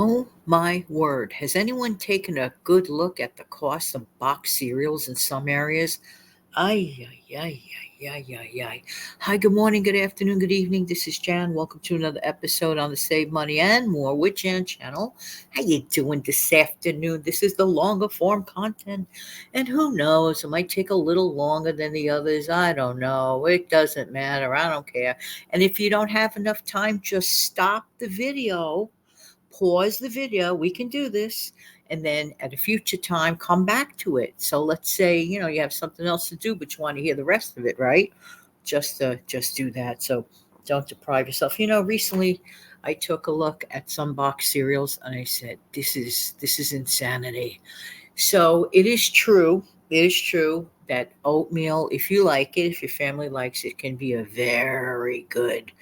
Oh my word. Has anyone taken a good look at the cost of boxed cereals in some areas? Ay, ay, ay, ay, ay, ay, ay. Hi, good morning, good afternoon, good evening. This is Jan. Welcome to another episode on the Save Money and More with Jan channel. How you doing this afternoon? This is the longer form content. And who knows, it might take a little longer than the others. I don't know. It doesn't matter. I don't care. And if you don't have enough time, just stop the video, pause the video. We can do this, and then at a future time come back to it. So let's say you have something else to do, but you want to hear the rest of it, right? Just do that. So don't deprive yourself. Recently I took a look at some box cereals and I said, this is insanity. So it is true. It is true that oatmeal, if you like it, if your family likes it, can be a very good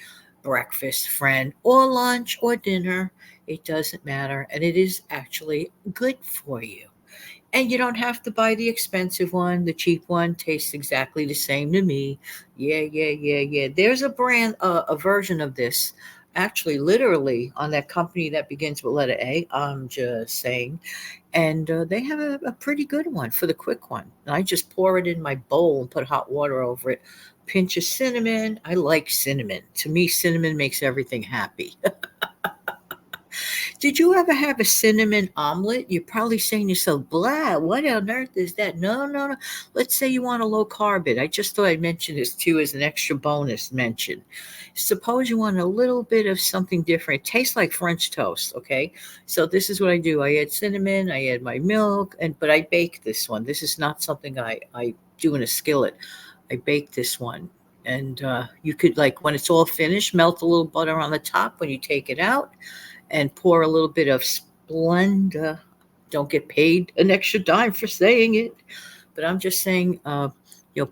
breakfast friend or lunch or dinner. It doesn't matter. And it is actually good for you. And you don't have to buy the expensive one. The cheap one tastes exactly the same to me. Yeah, yeah, yeah, yeah. There's a brand, a version of this, actually, literally on that company that begins with letter A. I'm just saying. And they have a pretty good one for the quick one. And I just pour it in my bowl and put hot water over it. Pinch of cinnamon. I like cinnamon. To me, cinnamon makes everything happy. Did you ever have a cinnamon omelet? You're probably saying to yourself, blah, what on earth is that? No, no, no. Let's say you want a low carb it. I just thought I'd mention this too as an extra bonus mention. Suppose you want a little bit of something different. It tastes like French toast, okay? So this is what I do. I add cinnamon, I add my milk, but I bake this one. This is not something I do in a skillet. I bake this one. And you could, like, when it's all finished, melt a little butter on the top when you take it out and pour a little bit of Splenda. Don't get paid an extra dime for saying it, but I'm just saying,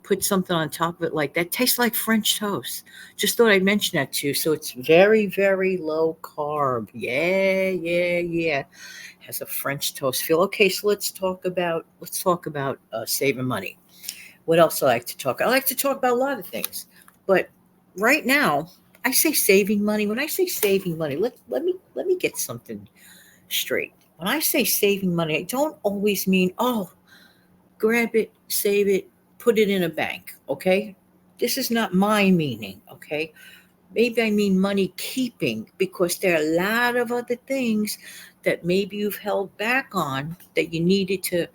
put something on top of it like that. Tastes like French toast. Just thought I'd mention that too. So it's very, very low carb. Yeah, yeah, yeah. Has a French toast feel. Okay, so let's talk about saving money. What else I like to talk? I like to talk about a lot of things, but right now I say saving money. When I say saving money, let me get something straight. When I say saving money, I don't always mean, oh, grab it, save it, put it in a bank. Okay, this is not my meaning. Okay, maybe I mean money keeping, because there are a lot of other things that maybe you've held back on that you needed to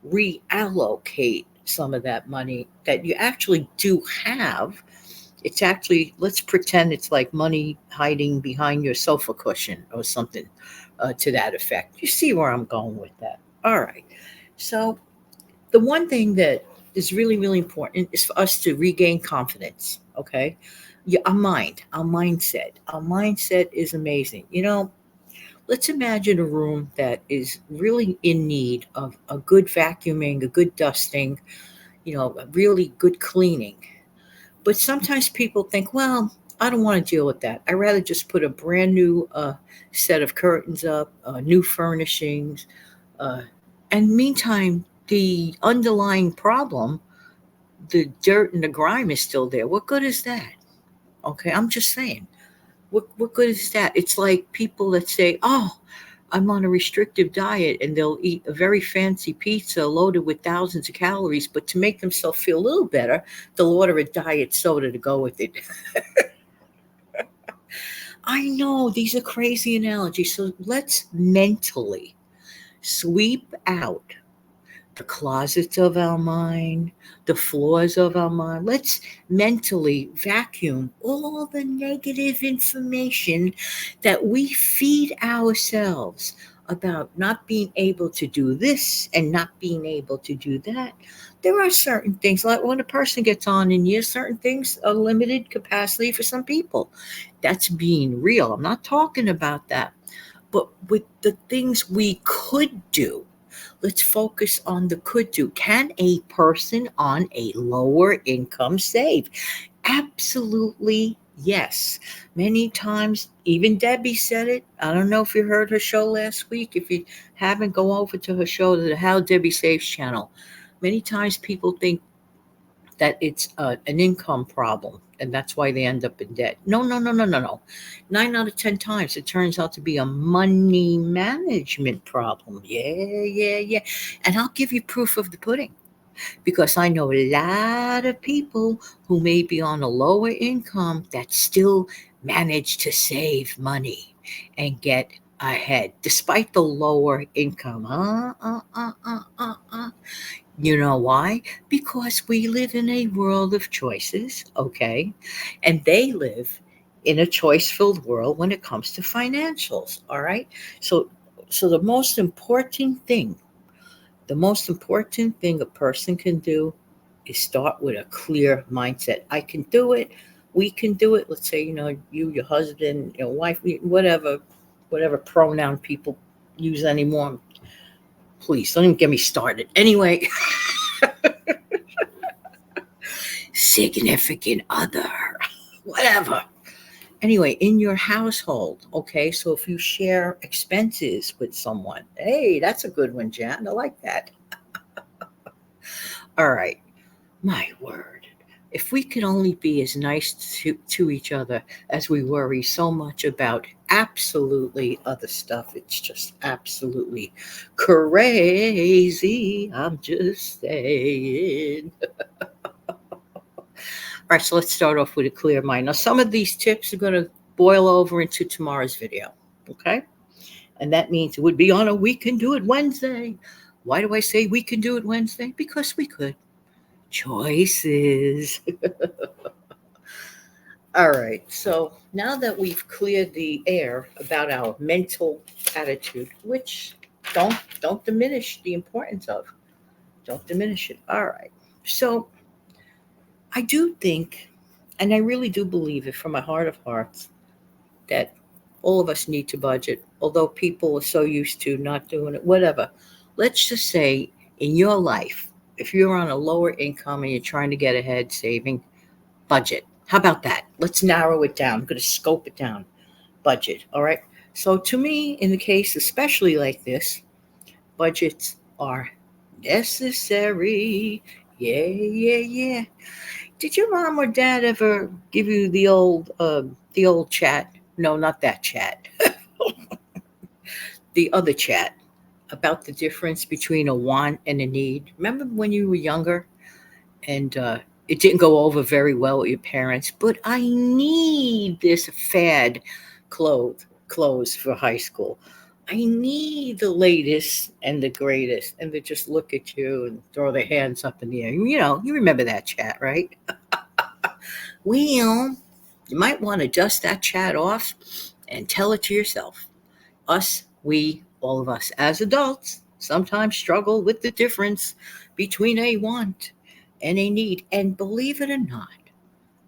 reallocate some of that money that you actually do have. It's actually, let's pretend it's like money hiding behind your sofa cushion or something to that effect. You see where I'm going with that? All right. So, the one thing that is really, really important is for us to regain confidence. Okay. Yeah, our mindset. Our mindset is amazing. Let's imagine a room that is really in need of a good vacuuming, a good dusting, a really good cleaning. But sometimes people think, well, I don't want to deal with that. I'd rather just put a brand new set of curtains up, new furnishings. Uh, and meantime, the underlying problem, the dirt and the grime is still there. What good is that? Okay, I'm just saying. What good is that? It's like people that say, "Oh, I'm on a restrictive diet," and they'll eat a very fancy pizza loaded with thousands of calories, but to make themselves feel a little better, they'll order a diet soda to go with it. I know these are crazy analogies, so let's mentally sweep out the closets of our mind, the floors of our mind. Let's mentally vacuum all the negative information that we feed ourselves about not being able to do this and not being able to do that. There are certain things, like when a person gets on in years, certain things are limited capacity for some people. That's being real. I'm not talking about that. But with the things we could do, let's focus on the could do. Can a person on a lower income save? Absolutely yes. Many times, even Debbie said it. I don't know if you heard her show last week. If you haven't, go over to her show, the How Debbie Saves channel. Many times people think that it's an income problem. And that's why they end up in debt. No, no, no, no, no, no. 9 out of 10 times, it turns out to be a money management problem. Yeah, yeah, yeah. And I'll give you proof of the pudding because I know a lot of people who may be on a lower income that still manage to save money and get ahead despite the lower income. You know why? Because we live in a world of choices, okay? And they live in a choice filled world when it comes to financials, all right? So so the most important thing a person can do is start with a clear mindset. I can do it. We can do it. Let's say, you, your husband, your wife, whatever pronoun people use anymore. Please don't even get me started. Anyway, significant other, whatever. Anyway, in your household, okay, so if you share expenses with someone, hey, that's a good one, Jan. I like that. All right, my word. If we could only be as nice to each other as we worry so much about absolutely other stuff, it's just absolutely crazy. I'm just saying. All right, so let's start off with a clear mind. Now, some of these tips are going to boil over into tomorrow's video, okay? And that means it would be on a We Can Do It Wednesday. Why do I say we can do it Wednesday? Because we could. Choices. All right, so now that we've cleared the air about our mental attitude, which don't diminish the importance of, don't diminish it. All right, so I do think, and I really do believe it from my heart of hearts, that all of us need to budget, although people are so used to not doing it, whatever. Let's just say in your life, if you're on a lower income and you're trying to get ahead saving, budget. How about that? Let's narrow it down. I'm going to scope it down. Budget. All right. So, to me, in the case, especially like this, budgets are necessary. Yeah, yeah, yeah. Did your mom or dad ever give you the old chat? No, not that chat. The other chat about the difference between a want and a need. Remember when you were younger and it didn't go over very well with your parents, but I need this fad clothes for high school. I need the latest and the greatest. And they just look at you and throw their hands up in the air. You remember that chat, right? Well, you might want to dust that chat off and tell it to yourself. All of us as adults, sometimes struggle with the difference between a want and a need. And believe it or not,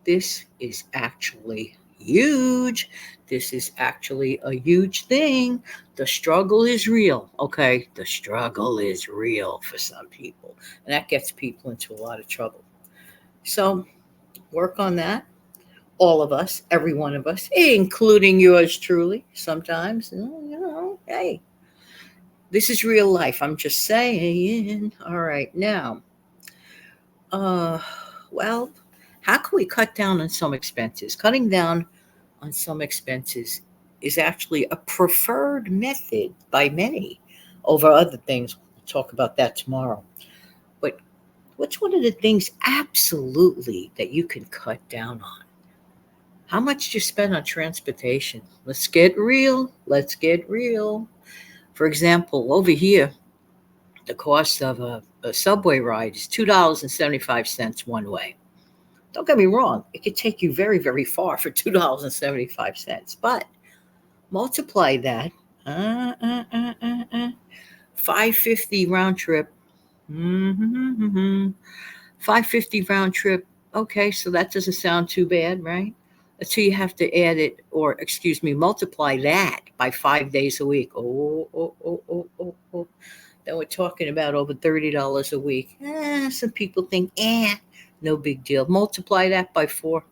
this is actually huge. This is actually a huge thing. The struggle is real, okay? The struggle is real for some people, and that gets people into a lot of trouble. So, work on that. All of us, every one of us, including yours truly, sometimes, hey, this is real life. I'm just saying. All right, now, uh, well, how can we cut down on some expenses? Cutting down on some expenses is actually a preferred method by many over other things. We'll talk about that tomorrow. But what's one of the things absolutely that you can cut down on? How much do you spend on transportation? Let's get real. Let's get real. For example, over here, the cost of a subway ride is $2.75 one way. Don't get me wrong, it could take you very, very far for $2.75. But multiply that, uh, uh, uh, uh, uh, 550 round trip. Mm-hmm. 550 round trip. Okay, so that doesn't sound too bad, right? So you have to add it, or excuse me, multiply that by 5 days a week. Oh. Then we're talking about over $30 a week. Some people think, no big deal. Multiply that by 4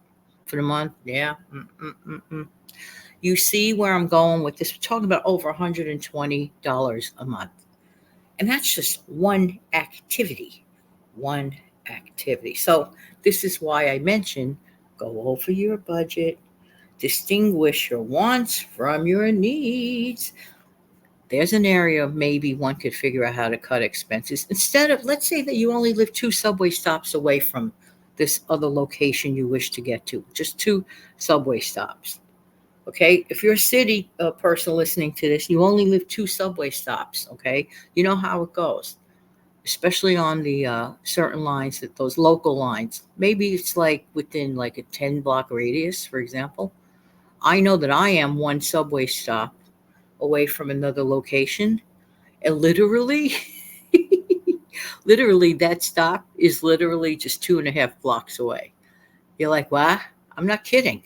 for the month. Yeah. Mm. You see where I'm going with this? We're talking about over $120 a month. And that's just one activity. One activity. So this is why I mentioned Go over your budget. Distinguish your wants from your needs. There's an area maybe one could figure out how to cut expenses. Instead of, let's say that you only live 2 subway stops away from this other location you wish to get to, just 2 subway stops. Okay, if you're a city person listening to this, you only live 2 subway stops. Okay, you know how it goes, especially on the certain lines, that those local lines. Maybe it's like within like a 10 block radius, for example. I know that I am 1 subway stop away from another location, and literally, literally that stop is literally just 2.5 blocks away. You're like, what? I'm not kidding.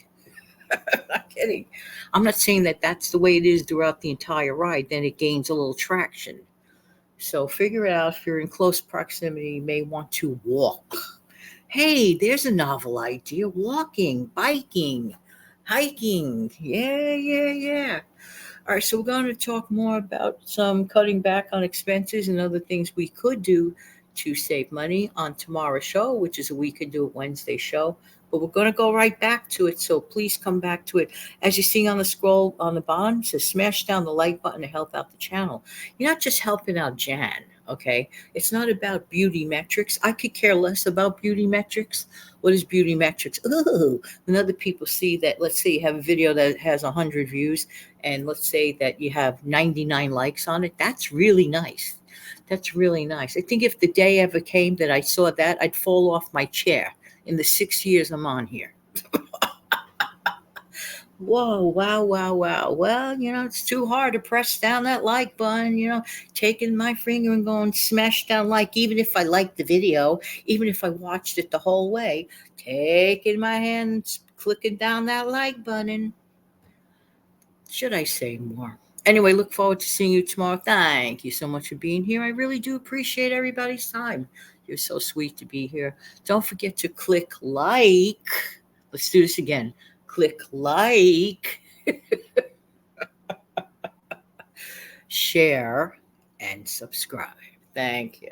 I'm not kidding. I'm not saying that that's the way it is throughout the entire ride. Then it gains a little traction. So figure it out. If you're in close proximity, you may want to walk. Hey, there's a novel idea. Walking, biking, hiking. Yeah, yeah, yeah. All right, so we're going to talk more about some cutting back on expenses and other things we could do to save money on tomorrow's show, which is a We Could Do It Wednesday show. But we're going to go right back to it, so please come back to it. As you see on the scroll on the bottom, it says smash down the like button to help out the channel. You're not just helping out Jan, okay? It's not about beauty metrics. I could care less about beauty metrics. What is beauty metrics? Ooh, when other people see that, let's say you have a video that has 100 views, and let's say that you have 99 likes on it, that's really nice. That's really nice. I think if the day ever came that I saw that, I'd fall off my chair in the 6 years I'm on here. Whoa, wow, wow, wow. Well, it's too hard to press down that like button, taking my finger and going smash down like, even if I liked the video, even if I watched it the whole way, taking my hand, clicking down that like button. Should I say more? Anyway, look forward to seeing you tomorrow. Thank you so much for being here. I really do appreciate everybody's time. You're so sweet to be here. Don't forget to click like. Let's do this again. Click like, share, and subscribe. Thank you.